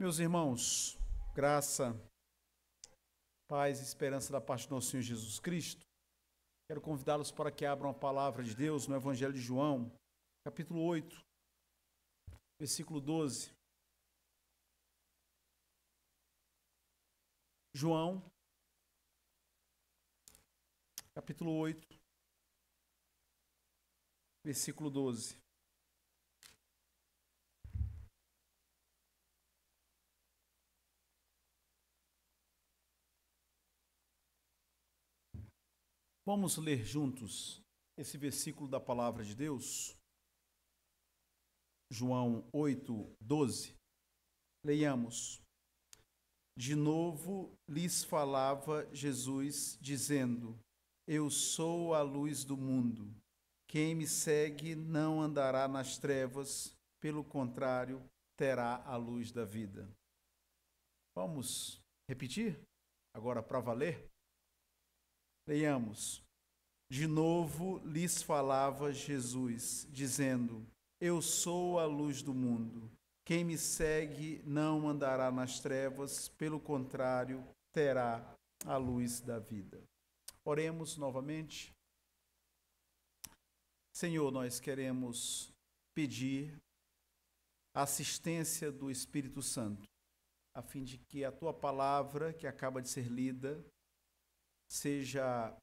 Meus irmãos, graça, paz e esperança da parte do nosso Senhor Jesus Cristo. Quero convidá-los para que abram a palavra de Deus no Evangelho de João, capítulo 8, versículo 12. João, capítulo 8, versículo 12. Vamos ler juntos esse versículo da palavra de Deus? João 8, 12. Leiamos. De novo lhes falava Jesus, dizendo: Eu sou a luz do mundo. Quem me segue não andará nas trevas, pelo contrário, terá a luz da vida. Vamos repetir? Agora para valer? Leiamos. De novo lhes falava Jesus, dizendo: Eu sou a luz do mundo. Quem me segue não andará nas trevas, pelo contrário, terá a luz da vida. Oremos novamente. Senhor, nós queremos pedir a assistência do Espírito Santo, a fim de que a tua palavra, que acaba de ser lida, seja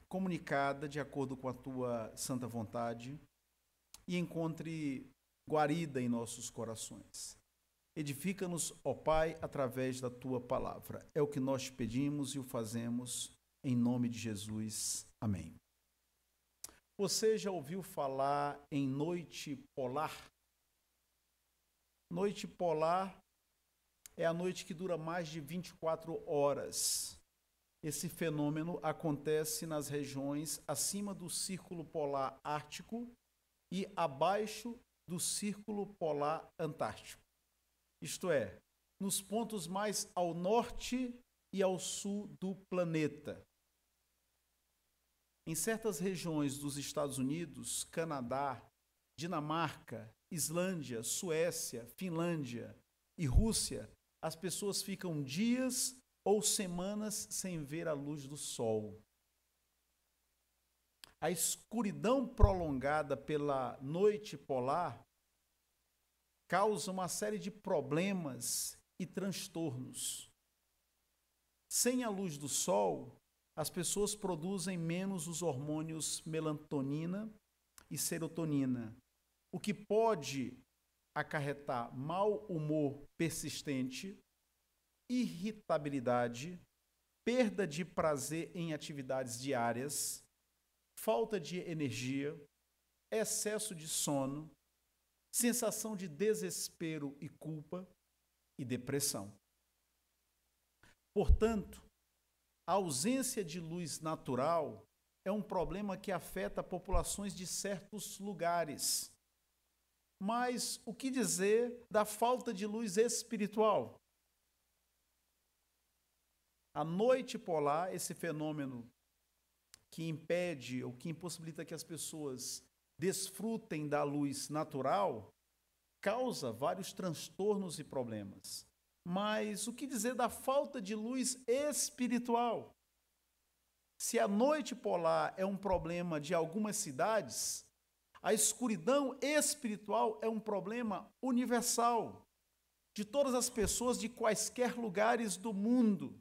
comunicada de acordo com a tua santa vontade e encontre guarida em nossos corações. Edifica-nos, ó Pai, através da tua palavra. É o que nós te pedimos e o fazemos em nome de Jesus. Amém. Você já ouviu falar em noite polar? Noite polar é a noite que dura mais de 24 horas. Esse fenômeno acontece nas regiões acima do Círculo Polar Ártico e abaixo do Círculo Polar Antártico. Isto é, nos pontos mais ao norte e ao sul do planeta. Em certas regiões dos Estados Unidos, Canadá, Dinamarca, Islândia, Suécia, Finlândia e Rússia, as pessoas ficam dias ou semanas sem ver a luz do sol. A escuridão prolongada pela noite polar causa uma série de problemas e transtornos. Sem a luz do sol, as pessoas produzem menos os hormônios melatonina e serotonina, o que pode acarretar mau humor persistente, irritabilidade, perda de prazer em atividades diárias, falta de energia, excesso de sono, sensação de desespero e culpa e depressão. Portanto, a ausência de luz natural é um problema que afeta populações de certos lugares. Mas o que dizer da falta de luz espiritual? A noite polar, esse fenômeno que impede ou que impossibilita que as pessoas desfrutem da luz natural, causa vários transtornos e problemas. Mas o que dizer da falta de luz espiritual? Se a noite polar é um problema de algumas cidades, a escuridão espiritual é um problema universal, de todas as pessoas de quaisquer lugares do mundo.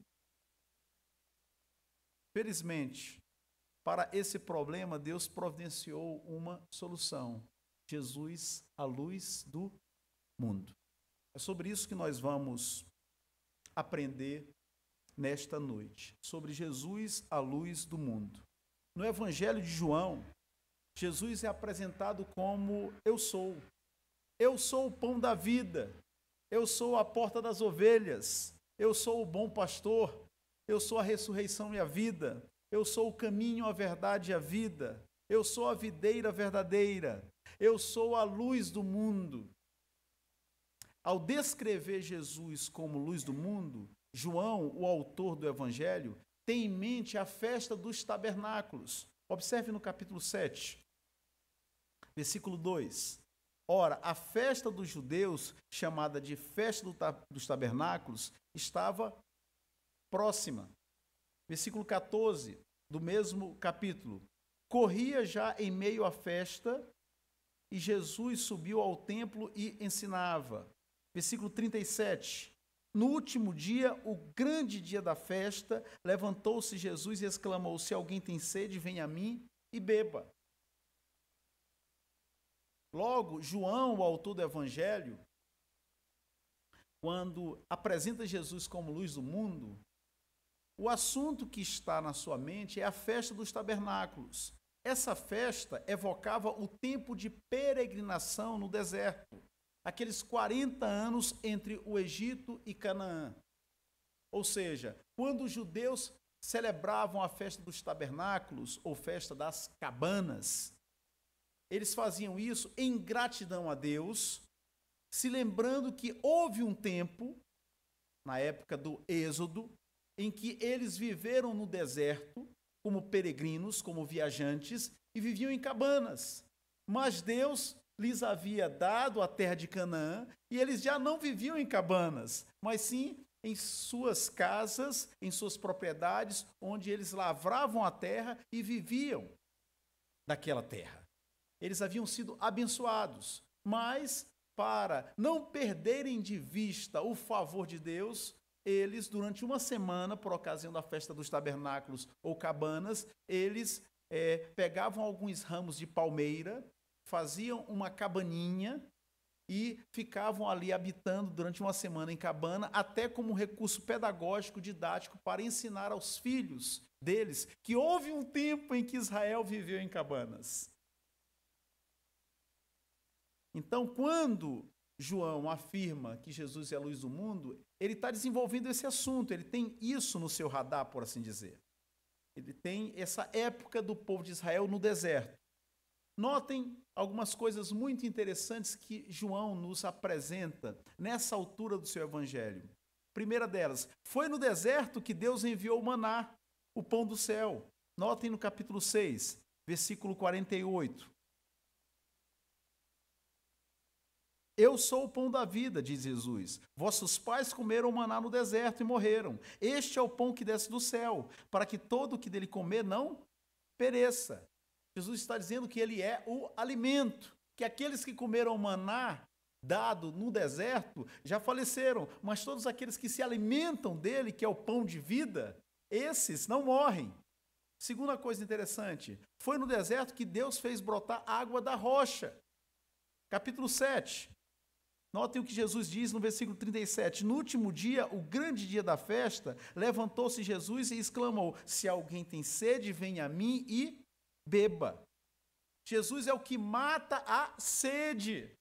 Felizmente, para esse problema, Deus providenciou uma solução. Jesus, a luz do mundo. É sobre isso que nós vamos aprender nesta noite. Sobre Jesus, a luz do mundo. No Evangelho de João, Jesus é apresentado como eu sou. Eu sou o pão da vida. Eu sou a porta das ovelhas. Eu sou o bom pastor. Eu sou a ressurreição e a vida. Eu sou o caminho, a verdade e a vida. Eu sou a videira verdadeira. Eu sou a luz do mundo. Ao descrever Jesus como luz do mundo, João, o autor do Evangelho, tem em mente a festa dos tabernáculos. Observe no capítulo 7, versículo 2. Ora, a festa dos judeus, chamada de festa dos tabernáculos, estava próxima. Versículo 14 do mesmo capítulo. Corria já em meio à festa, e Jesus subiu ao templo e ensinava. Versículo 37. No último dia, o grande dia da festa, levantou-se Jesus e exclamou: se alguém tem sede, venha a mim e beba. Logo, João, o autor do Evangelho, quando apresenta Jesus como luz do mundo, o assunto que está na sua mente é a festa dos tabernáculos. Essa festa evocava o tempo de peregrinação no deserto, aqueles 40 anos entre o Egito e Canaã. Ou seja, quando os judeus celebravam a festa dos tabernáculos, ou festa das cabanas, eles faziam isso em gratidão a Deus, se lembrando que houve um tempo, na época do Êxodo, em que eles viveram no deserto, como peregrinos, como viajantes, e viviam em cabanas. Mas Deus lhes havia dado a terra de Canaã, e eles já não viviam em cabanas, mas sim em suas casas, em suas propriedades, onde eles lavravam a terra e viviam daquela terra. Eles haviam sido abençoados, mas para não perderem de vista o favor de Deus, eles, durante uma semana, por ocasião da festa dos tabernáculos ou cabanas, eles pegavam alguns ramos de palmeira, faziam uma cabaninha e ficavam ali habitando durante uma semana em cabana, até como recurso pedagógico, didático, para ensinar aos filhos deles que houve um tempo em que Israel viveu em cabanas. Então, quando João afirma que Jesus é a luz do mundo, ele está desenvolvendo esse assunto, ele tem isso no seu radar, por assim dizer. Ele tem essa época do povo de Israel no deserto. Notem algumas coisas muito interessantes que João nos apresenta nessa altura do seu evangelho. Primeira delas, foi no deserto que Deus enviou o maná, o pão do céu. Notem no capítulo 6, versículo 48. Eu sou o pão da vida, diz Jesus. Vossos pais comeram maná no deserto e morreram. Este é o pão que desce do céu, para que todo o que dele comer não pereça. Jesus está dizendo que ele é o alimento, que aqueles que comeram maná dado no deserto já faleceram, mas todos aqueles que se alimentam dele, que é o pão de vida, esses não morrem. Segunda coisa interessante, foi no deserto que Deus fez brotar água da rocha. Capítulo 7. Notem o que Jesus diz no versículo 37. No último dia, o grande dia da festa, levantou-se Jesus e exclamou: se alguém tem sede, venha a mim e beba. Jesus é o que mata a sede.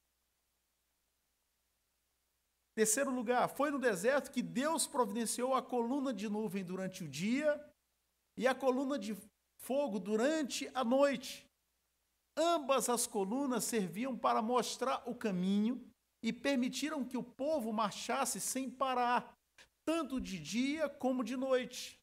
Terceiro lugar, foi no deserto que Deus providenciou a coluna de nuvem durante o dia e a coluna de fogo durante a noite. Ambas as colunas serviam para mostrar o caminho e permitiram que o povo marchasse sem parar, tanto de dia como de noite.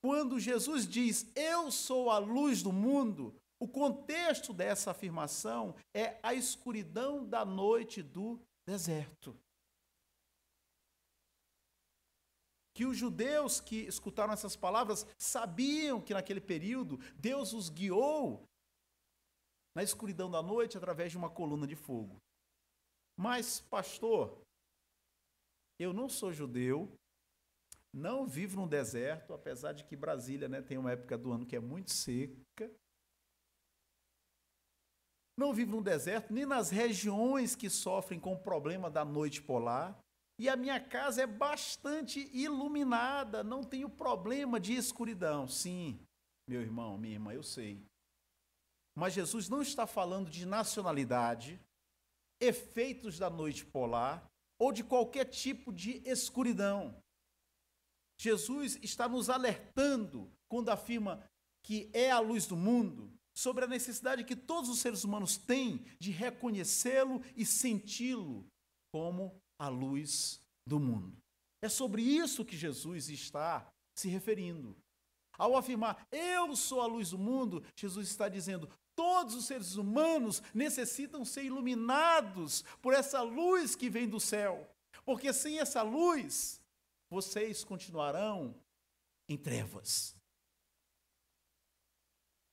Quando Jesus diz, eu sou a luz do mundo, o contexto dessa afirmação é a escuridão da noite do deserto. Que os judeus que escutaram essas palavras sabiam que naquele período Deus os guiou na escuridão da noite através de uma coluna de fogo. Mas, pastor, eu não sou judeu, não vivo no deserto, apesar de que Brasília, tem uma época do ano que é muito seca. Não vivo no deserto, nem nas regiões que sofrem com o problema da noite polar. E a minha casa é bastante iluminada, não tenho problema de escuridão. Sim, meu irmão, minha irmã, eu sei. Mas Jesus não está falando de nacionalidade, efeitos da noite polar ou de qualquer tipo de escuridão. Jesus está nos alertando, quando afirma que é a luz do mundo, sobre a necessidade que todos os seres humanos têm de reconhecê-lo e senti-lo como a luz do mundo. É sobre isso que Jesus está se referindo. Ao afirmar, eu sou a luz do mundo, Jesus está dizendo, todos os seres humanos necessitam ser iluminados por essa luz que vem do céu. Porque sem essa luz, vocês continuarão em trevas.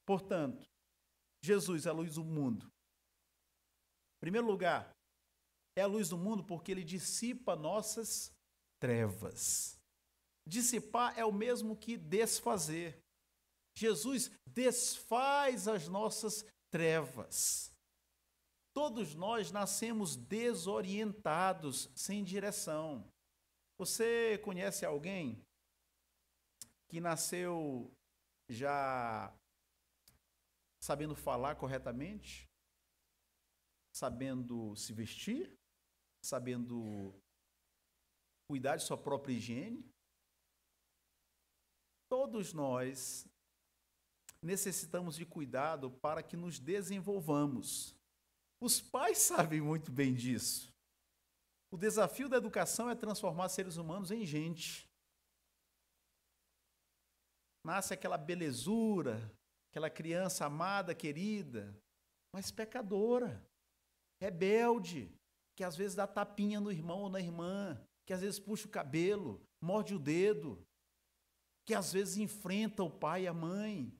Portanto, Jesus é a luz do mundo. Em primeiro lugar, é a luz do mundo porque ele dissipa nossas trevas. Dissipar é o mesmo que desfazer. Jesus desfaz as nossas trevas. Todos nós nascemos desorientados, sem direção. Você conhece alguém que nasceu já sabendo falar corretamente? Sabendo se vestir? Sabendo cuidar de sua própria higiene? Todos nós necessitamos de cuidado para que nos desenvolvamos. Os pais sabem muito bem disso. O desafio da educação é transformar seres humanos em gente. Nasce aquela belezura, aquela criança amada, querida, mas pecadora, rebelde, que às vezes dá tapinha no irmão ou na irmã, que às vezes puxa o cabelo, morde o dedo, que às vezes enfrenta o pai e a mãe,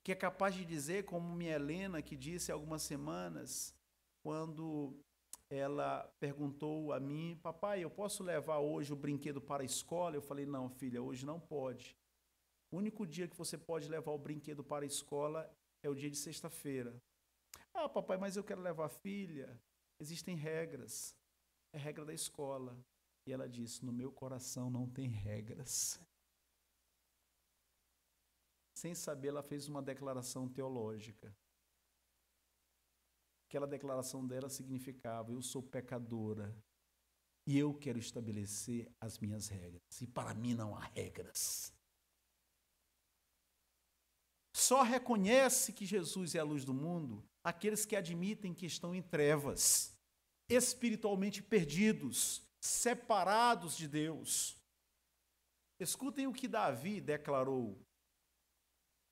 que é capaz de dizer, como minha Helena, que disse há algumas semanas, quando ela perguntou a mim, papai, eu posso levar hoje o brinquedo para a escola? Eu falei, não, filha, hoje não pode. O único dia que você pode levar o brinquedo para a escola é o dia de sexta-feira. Ah, papai, mas eu quero levar a filha. Existem regras. É regra da escola. E ela disse, no meu coração não tem regras. Sem saber, ela fez uma declaração teológica. Aquela declaração dela significava, eu sou pecadora e eu quero estabelecer as minhas regras. E para mim não há regras. Só reconhece que Jesus é a luz do mundo aqueles que admitem que estão em trevas, espiritualmente perdidos, separados de Deus. Escutem o que Davi declarou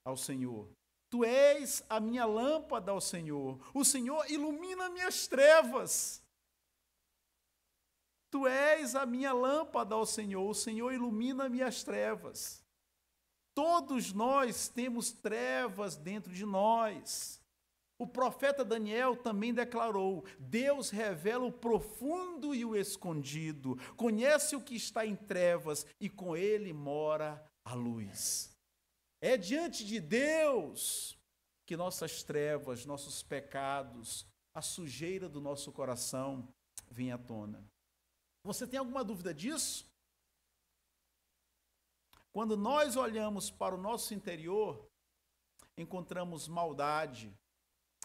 ao Senhor. Tu és a minha lâmpada, ó Senhor. O Senhor ilumina minhas trevas. Tu és a minha lâmpada, ó Senhor. O Senhor ilumina minhas trevas. Todos nós temos trevas dentro de nós. O profeta Daniel também declarou, Deus revela o profundo e o escondido, conhece o que está em trevas e com ele mora a luz. É diante de Deus que nossas trevas, nossos pecados, a sujeira do nosso coração vem à tona. Você tem alguma dúvida disso? Quando nós olhamos para o nosso interior, encontramos maldade,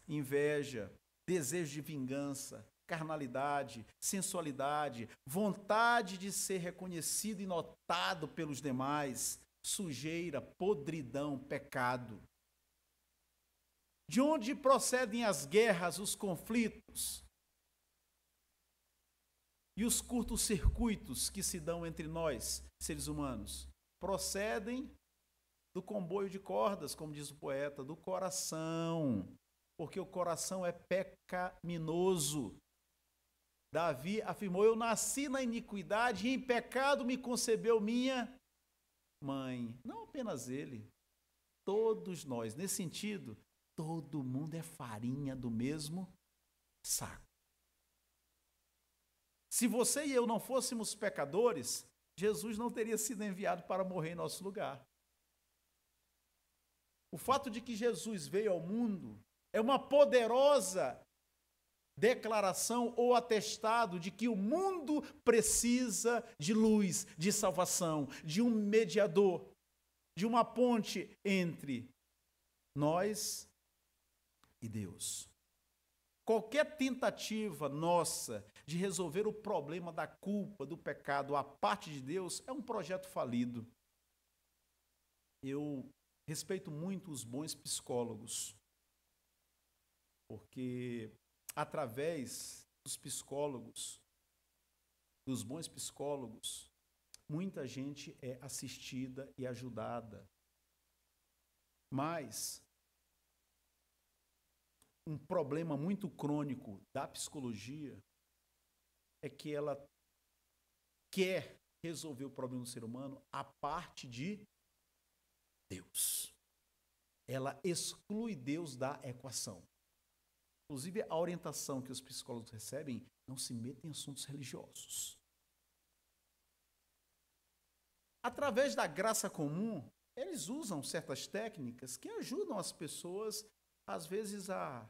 inveja, desejo de vingança, carnalidade, sensualidade, vontade de ser reconhecido e notado pelos demais, sujeira, podridão, pecado. De onde procedem as guerras, os conflitos e os curtos-circuitos que se dão entre nós, seres humanos? Procedem do comboio de cordas, como diz o poeta, do coração, porque o coração é pecaminoso. Davi afirmou, eu nasci na iniquidade e em pecado me concebeu minha mãe. Não apenas ele, todos nós. Nesse sentido, todo mundo é farinha do mesmo saco. Se você e eu não fôssemos pecadores, Jesus não teria sido enviado para morrer em nosso lugar. O fato de que Jesus veio ao mundo é uma poderosa declaração ou atestado de que o mundo precisa de luz, de salvação, de um mediador, de uma ponte entre nós e Deus. Qualquer tentativa nossa de resolver o problema da culpa, do pecado, à parte de Deus, é um projeto falido. Eu respeito muito os bons psicólogos, porque através dos psicólogos, dos bons psicólogos, muita gente é assistida e ajudada. Mas um problema muito crônico da psicologia é que ela quer resolver o problema do ser humano a parte de Deus. Ela exclui Deus da equação. Inclusive, a orientação que os psicólogos recebem, não se metem em assuntos religiosos. Através da graça comum, eles usam certas técnicas que ajudam as pessoas, às vezes, a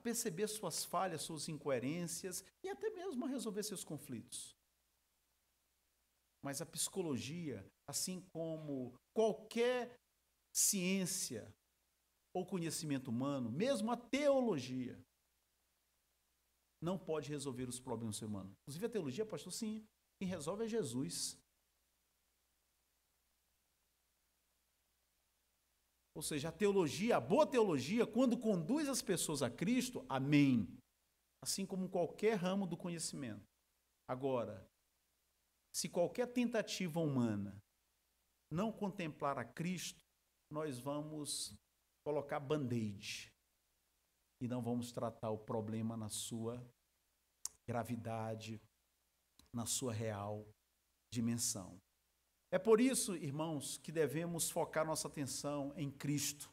perceber suas falhas, suas incoerências e até mesmo a resolver seus conflitos. Mas a psicologia, assim como qualquer ciência ou conhecimento humano, mesmo a teologia, não pode resolver os problemas do ser humano. Inclusive a teologia, pastor, sim, quem resolve é Jesus. Ou seja, a teologia, a boa teologia, quando conduz as pessoas a Cristo, amém. Assim como qualquer ramo do conhecimento. Agora, se qualquer tentativa humana não contemplar a Cristo, nós vamos colocar band-aid e não vamos tratar o problema na sua gravidade, na sua real dimensão. É por isso, irmãos, que devemos focar nossa atenção em Cristo.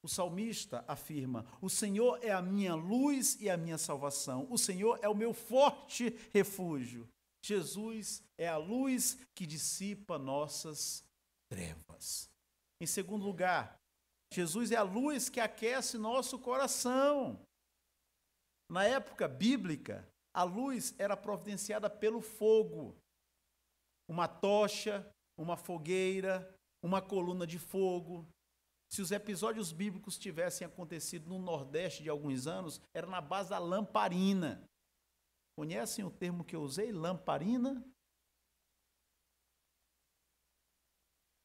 O salmista afirma: o Senhor é a minha luz e a minha salvação. O Senhor é o meu forte refúgio. Jesus é a luz que dissipa nossas trevas. Em segundo lugar, Jesus é a luz que aquece nosso coração. Na época bíblica, a luz era providenciada pelo fogo. Uma tocha, uma fogueira, uma coluna de fogo. Se os episódios bíblicos tivessem acontecido no Nordeste de alguns anos, era na base da lamparina. Conhecem o termo que eu usei? Lamparina?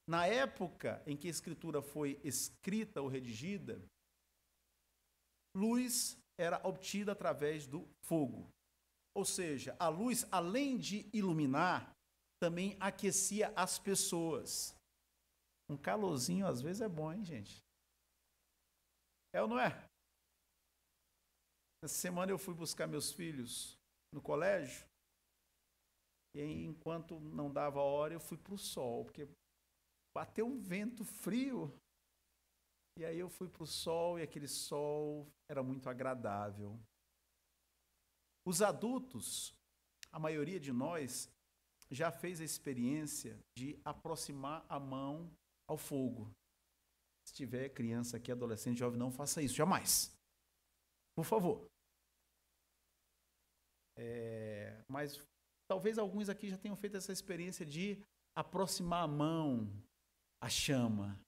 Na época em que a Escritura foi escrita ou redigida, luz era obtida através do fogo. Ou seja, a luz, além de iluminar, também aquecia as pessoas. Um calorzinho às vezes é bom, hein, gente? É ou não é? Essa semana eu fui buscar meus filhos no colégio e enquanto não dava hora eu fui para o sol, porque bateu um vento frio. E aí eu fui para o sol e aquele sol era muito agradável. Os adultos, a maioria de nós, já fez a experiência de aproximar a mão ao fogo. Se tiver criança aqui, adolescente, jovem, não faça isso, jamais. Por favor. Mas talvez alguns aqui já tenham feito essa experiência de aproximar a mão à chama.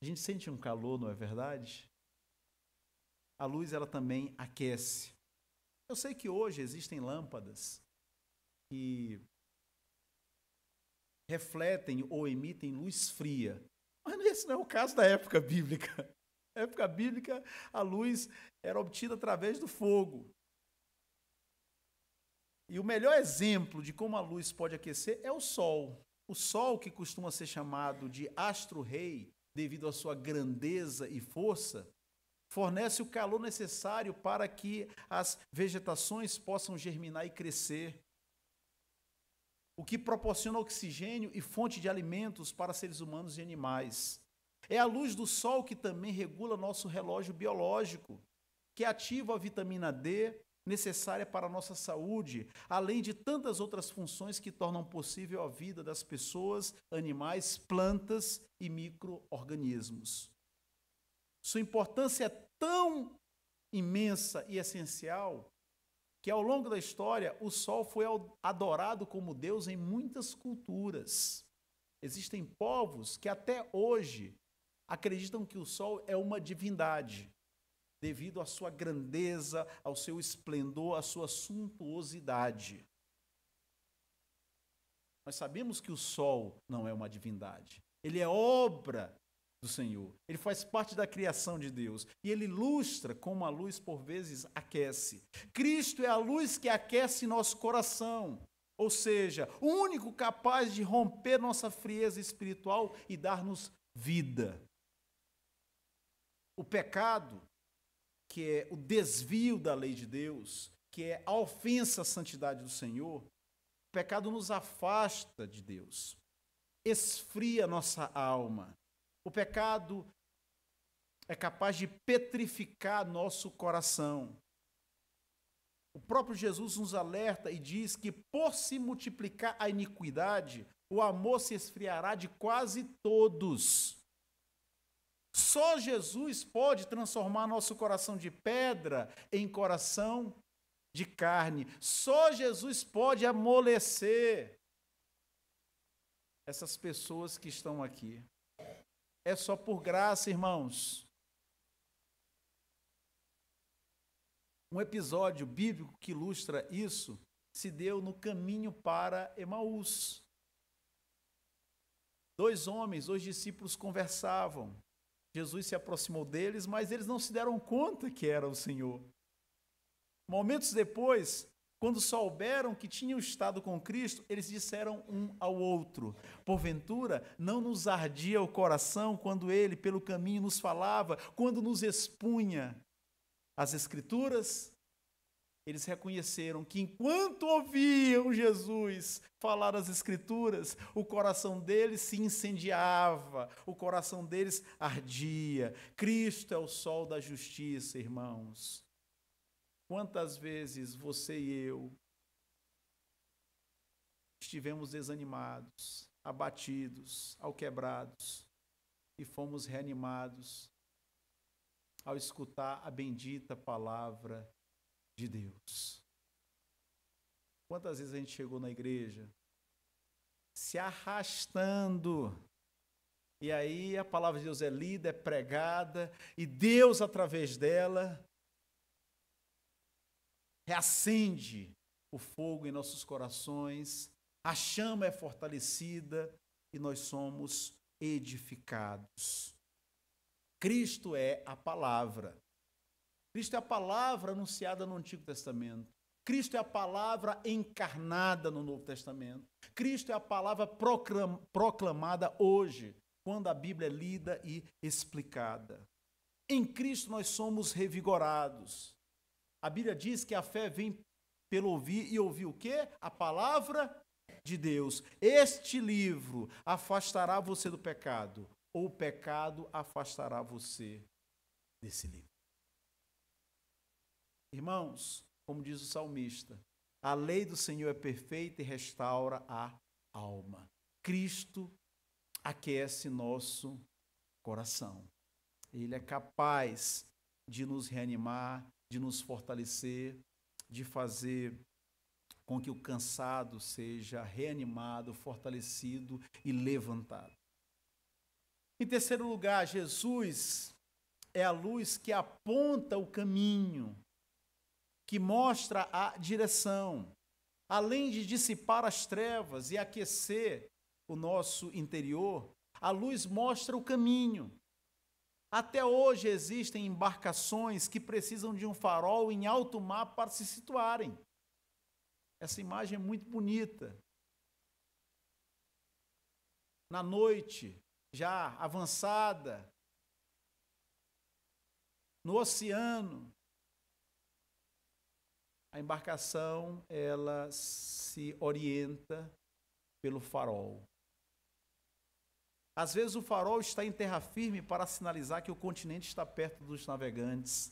A gente sente um calor, não é verdade? A luz, ela também aquece. Eu sei que hoje existem lâmpadas que refletem ou emitem luz fria. Mas esse não é o caso da época bíblica. Na época bíblica, a luz era obtida através do fogo. E o melhor exemplo de como a luz pode aquecer é o sol. O sol, que costuma ser chamado de astro-rei, devido à sua grandeza e força, fornece o calor necessário para que as vegetações possam germinar e crescer, o que proporciona oxigênio e fonte de alimentos para seres humanos e animais. É a luz do sol que também regula nosso relógio biológico, que ativa a vitamina D, necessária para a nossa saúde, além de tantas outras funções que tornam possível a vida das pessoas, animais, plantas e micro-organismos. Sua importância é tão imensa e essencial que, ao longo da história, o sol foi adorado como Deus em muitas culturas. Existem povos que até hoje acreditam que o sol é uma divindade, devido à sua grandeza, ao seu esplendor, à sua suntuosidade. Nós sabemos que o sol não é uma divindade. Ele é obra do Senhor. Ele faz parte da criação de Deus. E ele ilustra como a luz, por vezes, aquece. Cristo é a luz que aquece nosso coração. Ou seja, o único capaz de romper nossa frieza espiritual e dar-nos vida. O pecado, que é o desvio da lei de Deus, que é a ofensa à santidade do Senhor, o pecado nos afasta de Deus, esfria nossa alma. O pecado é capaz de petrificar nosso coração. O próprio Jesus nos alerta e diz que, por se multiplicar a iniquidade, o amor se esfriará de quase todos. Só Jesus pode transformar nosso coração de pedra em coração de carne. Só Jesus pode amolecer essas pessoas que estão aqui. É só por graça, irmãos. Um episódio bíblico que ilustra isso se deu no caminho para Emaús. 2 homens, 2 discípulos conversavam. Jesus se aproximou deles, mas eles não se deram conta que era o Senhor. Momentos depois, quando souberam que tinham estado com Cristo, eles disseram um ao outro: porventura, não nos ardia o coração quando ele, pelo caminho, nos falava, quando nos expunha as Escrituras? Eles reconheceram que enquanto ouviam Jesus falar as Escrituras, o coração deles se incendiava, o coração deles ardia. Cristo é o sol da justiça, irmãos. Quantas vezes você e eu estivemos desanimados, abatidos, alquebrados, e fomos reanimados ao escutar a bendita palavra de Deus. Quantas vezes a gente chegou na igreja se arrastando, e aí a palavra de Deus é lida, é pregada, e Deus, através dela, reacende o fogo em nossos corações, a chama é fortalecida e nós somos edificados. Cristo é a palavra. Cristo é a palavra anunciada no Antigo Testamento. Cristo é a palavra encarnada no Novo Testamento. Cristo é a palavra proclamada hoje, quando a Bíblia é lida e explicada. Em Cristo nós somos revigorados. A Bíblia diz que a fé vem pelo ouvir, e ouvir o quê? A palavra de Deus. Este livro afastará você do pecado, ou o pecado afastará você desse livro. Irmãos, como diz o salmista, a lei do Senhor é perfeita e restaura a alma. Cristo aquece nosso coração. Ele é capaz de nos reanimar, de nos fortalecer, de fazer com que o cansado seja reanimado, fortalecido e levantado. Em terceiro lugar, Jesus é a luz que aponta o caminho, que mostra a direção. Além de dissipar as trevas e aquecer o nosso interior, a luz mostra o caminho. Até hoje existem embarcações que precisam de um farol em alto mar para se situarem. Essa imagem é muito bonita. Na noite, já avançada, no oceano, a embarcação, ela se orienta pelo farol. Às vezes o farol está em terra firme para sinalizar que o continente está perto dos navegantes.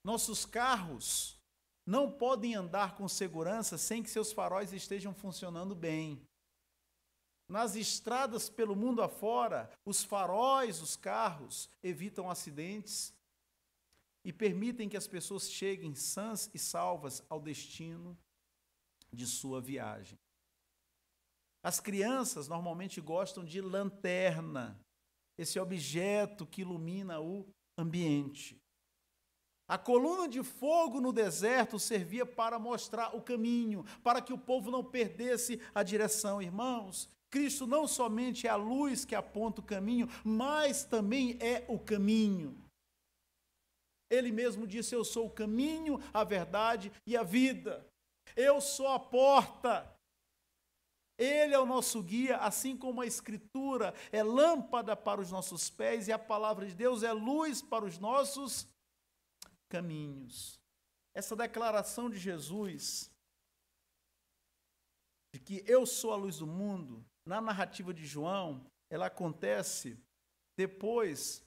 Nossos carros não podem andar com segurança sem que seus faróis estejam funcionando bem. Nas estradas pelo mundo afora, os faróis dos carros evitam acidentes e permitem que as pessoas cheguem sãs e salvas ao destino de sua viagem. As crianças normalmente gostam de lanterna, esse objeto que ilumina o ambiente. A coluna de fogo no deserto servia para mostrar o caminho, para que o povo não perdesse a direção. Irmãos, Cristo não somente é a luz que aponta o caminho, mas também é o caminho. Ele mesmo disse: eu sou o caminho, a verdade e a vida. Eu sou a porta. Ele é o nosso guia, assim como a Escritura é lâmpada para os nossos pés e a palavra de Deus é luz para os nossos caminhos. Essa declaração de Jesus, de que eu sou a luz do mundo, na narrativa de João, ela acontece depois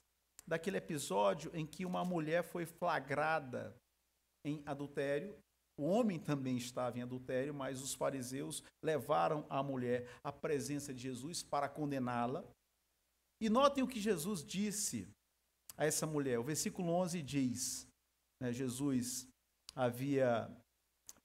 daquele episódio em que uma mulher foi flagrada em adultério. O homem também estava em adultério, mas os fariseus levaram a mulher à presença de Jesus para condená-la. E notem o que Jesus disse a essa mulher. O versículo 11 diz, Jesus havia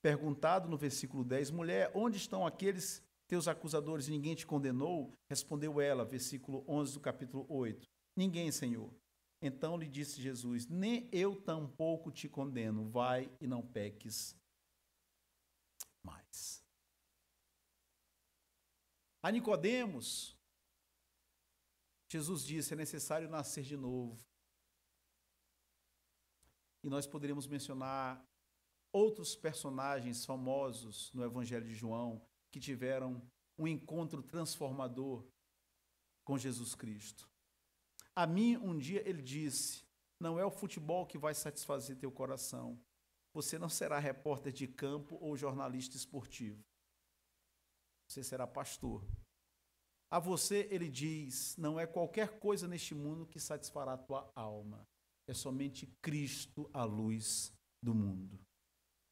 perguntado no versículo 10, mulher, onde estão aqueles teus acusadores e ninguém te condenou? Respondeu ela, versículo 11 do capítulo 8, ninguém, Senhor. Então lhe disse Jesus, nem eu tampouco te condeno, vai e não peques mais. A Nicodemos, Jesus disse, é necessário nascer de novo. E nós poderíamos mencionar outros personagens famosos no Evangelho de João que tiveram um encontro transformador com Jesus Cristo. A mim, um dia, ele disse, não é o futebol que vai satisfazer teu coração. Você não será repórter de campo ou jornalista esportivo. Você será pastor. A você, ele diz, não é qualquer coisa neste mundo que satisfará a tua alma. É somente Cristo, a luz do mundo.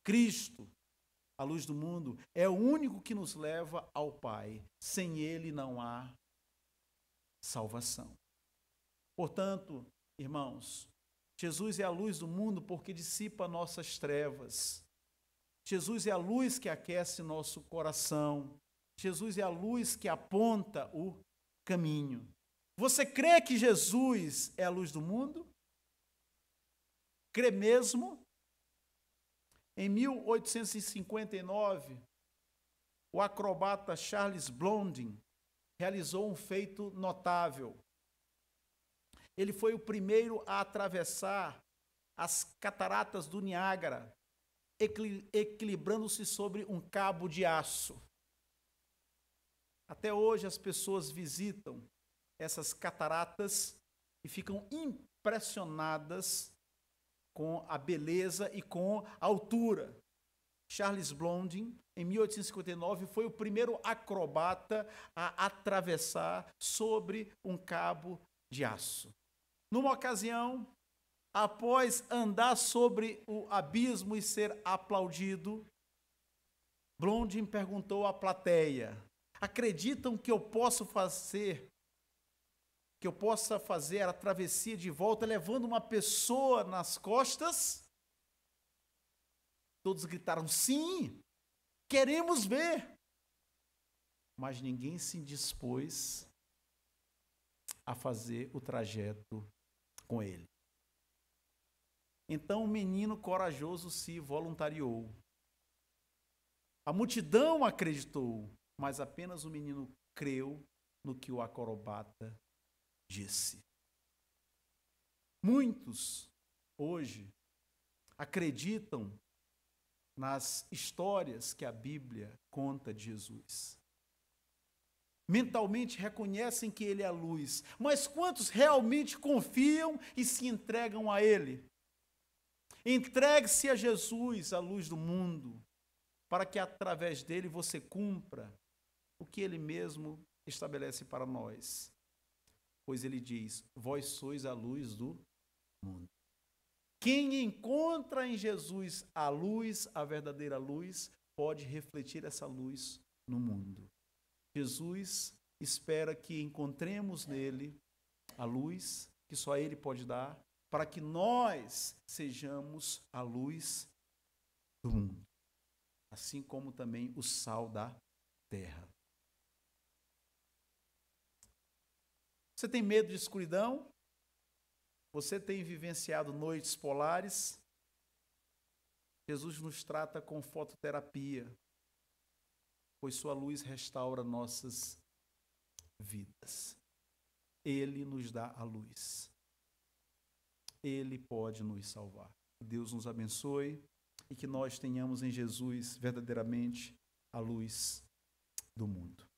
Cristo, a luz do mundo, é o único que nos leva ao Pai. Sem Ele não há salvação. Portanto, irmãos, Jesus é a luz do mundo porque dissipa nossas trevas. Jesus é a luz que aquece nosso coração. Jesus é a luz que aponta o caminho. Você crê que Jesus é a luz do mundo? Crê mesmo? Em 1859, o acrobata Charles Blondin realizou um feito notável. Ele foi o primeiro a atravessar as cataratas do Niágara, equilibrando-se sobre um cabo de aço. Até hoje as pessoas visitam essas cataratas e ficam impressionadas com a beleza e com a altura. Charles Blondin, em 1859, foi o primeiro acrobata a atravessar sobre um cabo de aço. Numa ocasião, após andar sobre o abismo e ser aplaudido, Blondin perguntou à plateia, acreditam que eu possa fazer a travessia de volta levando uma pessoa nas costas? Todos gritaram, sim, queremos ver. Mas ninguém se dispôs a fazer o trajeto com ele. Então o menino corajoso se voluntariou. A multidão acreditou, mas apenas o menino creu no que o acrobata disse. Muitos hoje acreditam nas histórias que a Bíblia conta de Jesus. Mentalmente reconhecem que ele é a luz, mas quantos realmente confiam e se entregam a ele? Entregue-se a Jesus, a luz do mundo, para que através dele você cumpra o que ele mesmo estabelece para nós. Pois ele diz, vós sois a luz do mundo. Quem encontra em Jesus a luz, a verdadeira luz, pode refletir essa luz no mundo. Jesus espera que encontremos nele a luz que só ele pode dar, para que nós sejamos a luz do mundo, assim como também o sal da terra. Você tem medo de escuridão? Você tem vivenciado noites polares? Jesus nos trata com fototerapia, pois sua luz restaura nossas vidas. Ele nos dá a luz. Ele pode nos salvar. Que Deus nos abençoe e que nós tenhamos em Jesus verdadeiramente a luz do mundo.